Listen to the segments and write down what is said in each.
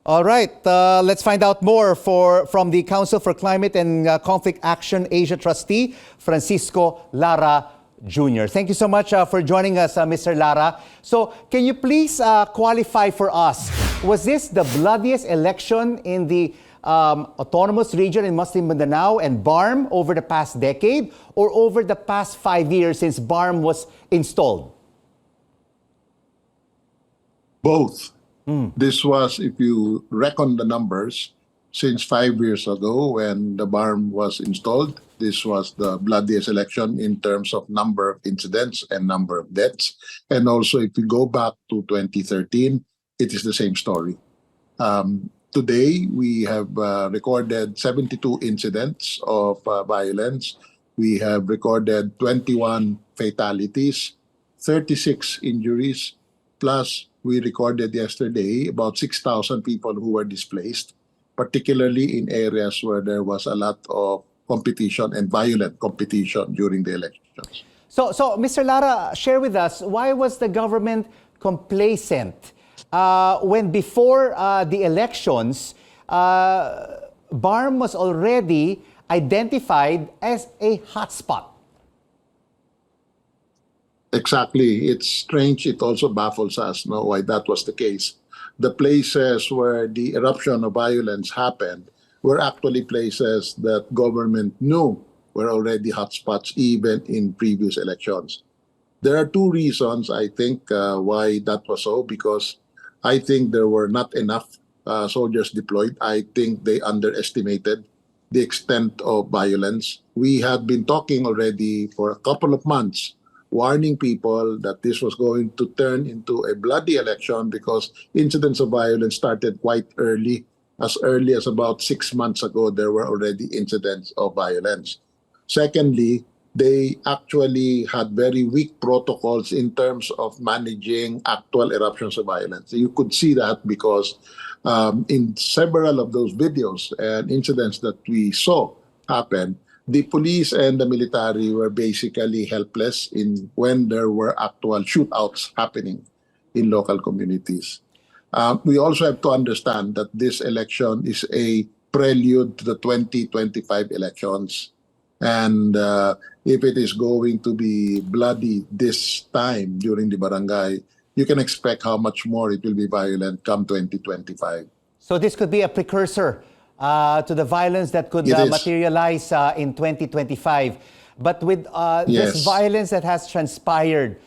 All right, let's find out more from the Council for Climate and Conflict Action Asia trustee, Francisco Lara Jr. Thank you so much for joining us, Mr. Lara. So can you please qualify for us, was this the bloodiest election in the autonomous region in Muslim Mindanao and BARMM over the past decade, or over the past 5 years since BARMM was installed? Both. This was, if you reckon the numbers, since 5 years ago when the BARMM was installed, this was the bloodiest election in terms of number of incidents and number of deaths. And also, if you go back to 2013, it is the same story. Today, we have recorded 72 incidents of violence. We have recorded 21 fatalities, 36 injuries, plus we recorded yesterday about 6,000 people who were displaced, particularly in areas where there was a lot of competition and violent competition during the elections. So Mr. Lara, share with us, why was the government complacent when before the elections, BARMM was already identified as a hotspot? Exactly. It's strange. It also baffles us why that was the case. The places where the eruption of violence happened were actually places that government knew were already hotspots even in previous elections. There are two reasons, I think, why that was so, because I think there were not enough soldiers deployed. I think they underestimated the extent of violence. We had been talking already for a couple of months, warning people that this was going to turn into a bloody election because incidents of violence started quite early. As early as about 6 months ago, there were already incidents of violence. Secondly, they actually had very weak protocols in terms of managing actual eruptions of violence. You could see that because in several of those videos and incidents that we saw happen, the police and the military were basically helpless when there were actual shootouts happening in local communities. We also have to understand that this election is a prelude to the 2025 elections. And if it is going to be bloody this time during the barangay, you can expect how much more it will be violent come 2025. So this could be a precursor to the violence that could materialize in 2025. But with this violence that has transpired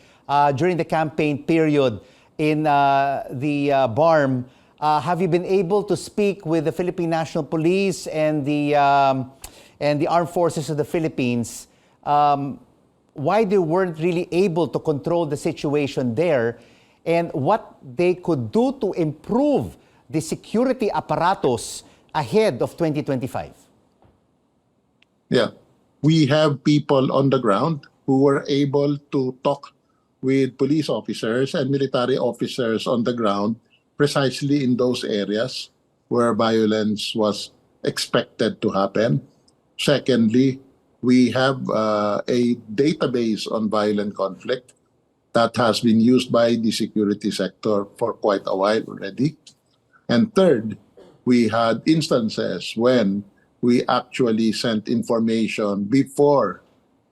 during the campaign period in the BARMM, have you been able to speak with the Philippine National Police and the Armed Forces of the Philippines why they weren't really able to control the situation there, and what they could do to improve the security apparatus ahead of 2025? Yeah, we have people on the ground who were able to talk with police officers and military officers on the ground precisely in those areas where violence was expected to happen. Secondly, we have a database on violent conflict that has been used by the security sector for quite a while already. And third, we had instances when we actually sent information before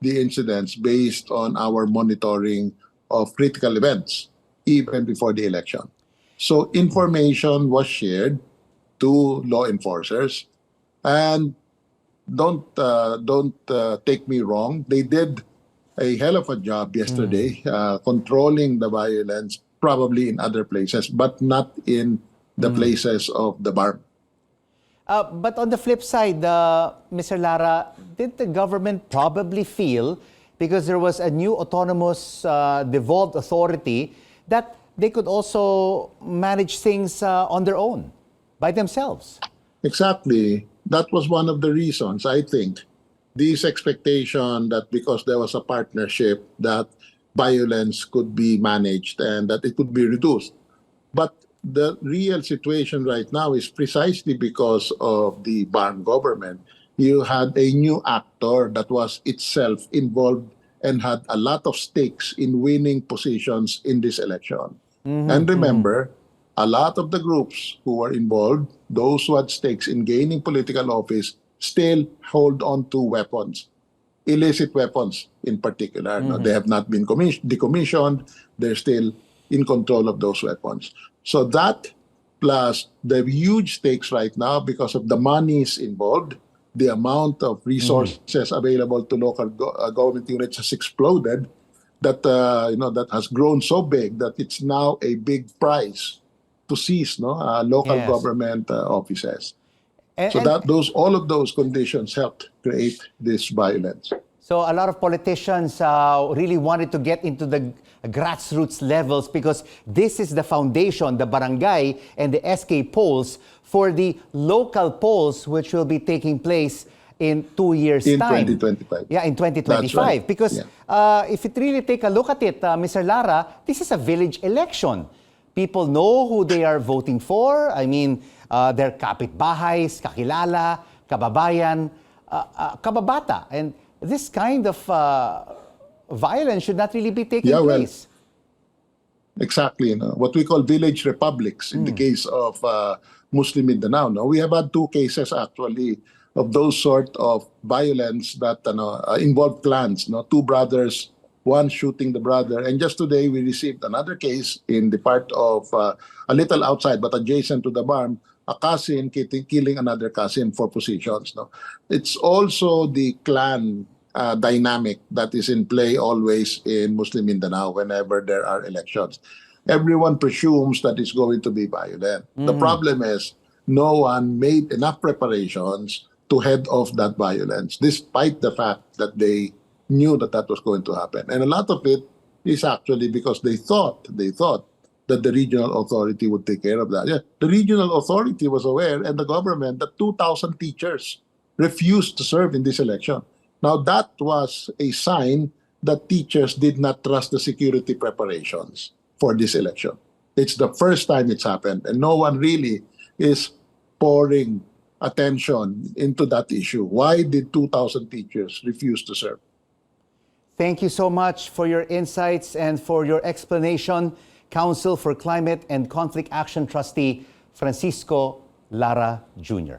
the incidents based on our monitoring of critical events, even before the election. So information was shared to law enforcers. And don't take me wrong, they did a hell of a job yesterday controlling the violence, probably in other places, but not in the places of the BARMM. But on the flip side, Mr. Lara, did the government probably feel, because there was a new autonomous devolved authority, that they could also manage things on their own, by themselves? Exactly. That was one of the reasons, I think. This expectation that because there was a partnership, that violence could be managed and that it could be reduced. But the real situation right now is precisely because of the BARMM government. You had a new actor that was itself involved and had a lot of stakes in winning positions in this election. And remember, a lot of the groups who were involved, those who had stakes in gaining political office, still hold on to weapons, illicit weapons in particular. No? They have not been decommissioned. They're still in control of those weapons. So that, plus the huge stakes right now because of the monies involved, the amount of resources available to local government units has exploded. That that has grown so big that it's now a big prize to seize local government offices. So that all of those conditions helped create this violence. So a lot of politicians really wanted to get into the grassroots levels because this is the foundation, the barangay and the SK polls for the local polls, which will be taking place in 2 years' time. In 2025. Yeah, in 2025. That's right. Because if you really take a look at it, Mr. Lara, this is a village election. People know who they are voting for. I mean, their kapitbahays, kakilala, kababayan, kababata. And this kind of violence should not really be taking place. Exactly. What we call village republics in the case of Muslim Mindanao. We have had 2 cases actually of those sort of violence that involve clans. 2 brothers, one shooting the brother. And just today we received another case in the part of a little outside but adjacent to the BARMM, a cousin killing another cousin for positions. It's also the clan dynamic that is in play always in Muslim Mindanao whenever there are elections. Everyone presumes that it's going to be violent. The problem is no one made enough preparations to head off that violence, despite the fact that they knew that that was going to happen. And a lot of it is actually because they thought that the regional authority would take care of that. Yeah, the regional authority was aware, and the government, that 2,000 teachers refused to serve in this election. Now, that was a sign that teachers did not trust the security preparations for this election. It's the first time it's happened, and no one really is pouring attention into that issue. Why did 2,000 teachers refuse to serve? Thank you so much for your insights and for your explanation, Council for Climate and Conflict Action Trustee Francisco Lara Jr.